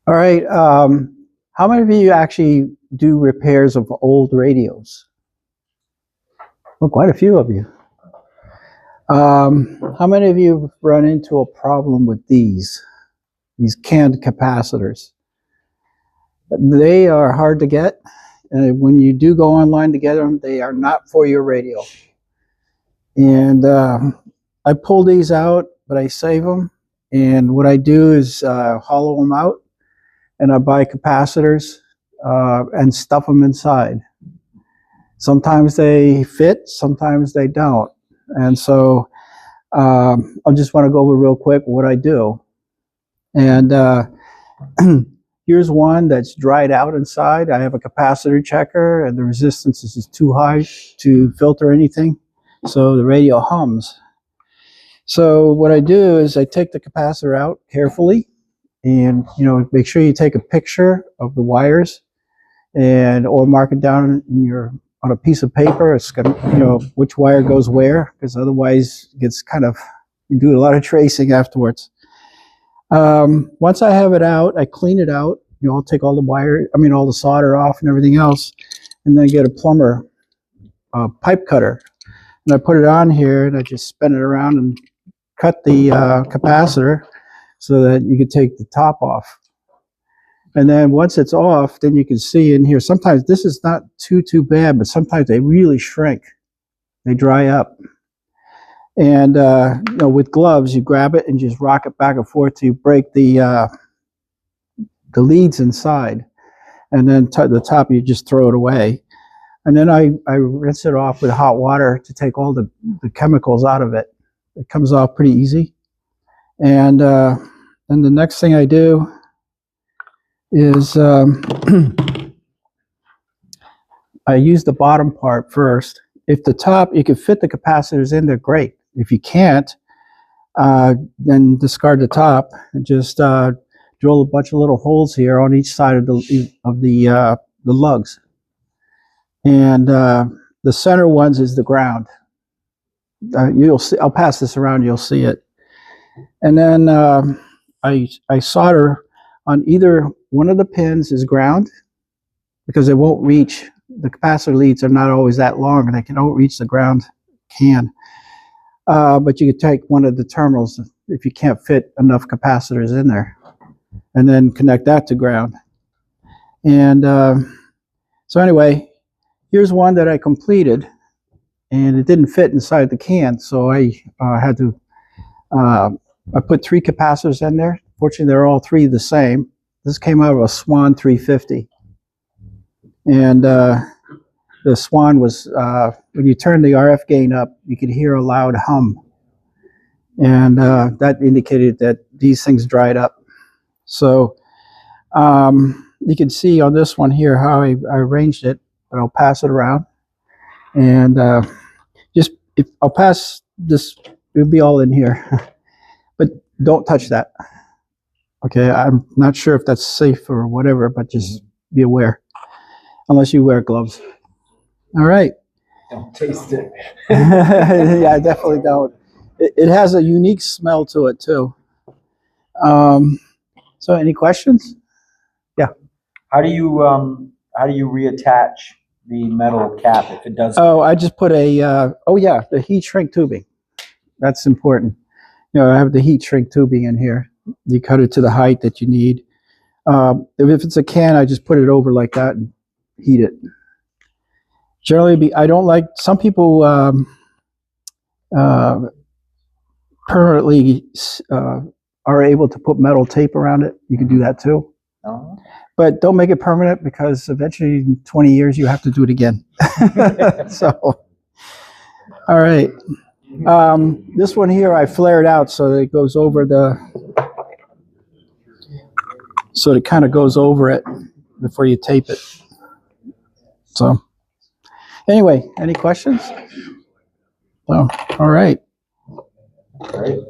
All right. How many of you actually do repairs of old radios? Well, quite a few of you. How many of you have run into a problem with these canned capacitors? They are hard to get. And when you do go online to get them, they are not for your radio. And I pull these out, but I save them. And what I do is hollow them out, and I buy capacitors and stuff them inside. Sometimes they fit, sometimes they don't. And so I just want to go over real quick what I do. And here's one that's dried out inside. I have a capacitor checker, and the resistance is just too high to filter anything, so the radio hums. So what I do is I take the capacitor out carefully, and make sure you take a picture of the wires, and or mark it down on a piece of paper. It's got which wire goes where, because otherwise it gets you do a lot of tracing afterwards. Once I have it out, I clean it out. I'll take all the all the solder off and everything else, and then get a plumber pipe cutter, and I put it on here, and I just spin it around and cut the capacitor so that you can take the top off. And then once it's off, then you can see in here, sometimes this is not too bad, but sometimes they really shrink. They dry up. And with gloves, you grab it and just rock it back and forth till you break the leads inside. And then the top, you just throw it away. And then I rinse it off with hot water to take all the chemicals out of it. It comes off pretty easy. And the next thing I do is I use the bottom part first. If the top, you can fit the capacitors in there, great. If you can't, then discard the top and just drill a bunch of little holes here on each side of the lugs. And the center ones is the ground. You'll see. I'll pass this around. You'll see it. And then I solder on either one of the pins is ground, because it won't reach. The capacitor leads are not always that long, and they don't reach the ground can. But you could take one of the terminals if you can't fit enough capacitors in there, and then connect that to ground. And so anyway, here's one that I completed, and it didn't fit inside the can, so I had to I put 3 capacitors in there. Fortunately, they're all 3 the same. This came out of a Swan 350, and the Swan was when you turn the RF gain up, you could hear a loud hum, and that indicated that these things dried up. So you can see on this one here how I arranged it, but I'll pass it around. And I'll pass this, it'll be all in here, but don't touch that. Okay, I'm not sure if that's safe or whatever, but just be aware, unless you wear gloves. All right. Don't taste it. Yeah, I definitely don't. It has a unique smell to it too. So any questions? Yeah. How do you reattach the metal cap if it does? Oh, I just put the heat shrink tubing. That's important. I have the heat shrink tubing in here. You cut it to the height that you need. If it's a can, I just put it over like that and heat it. Generally, I don't like, some people permanently are able to put metal tape around it. You can do that too. But don't make it permanent, because eventually in 20 years you have to do it again. So, all right. This one here I flared out so that it goes over so it kind of goes over it before you tape it. So anyway, any questions? Oh, all right. All right.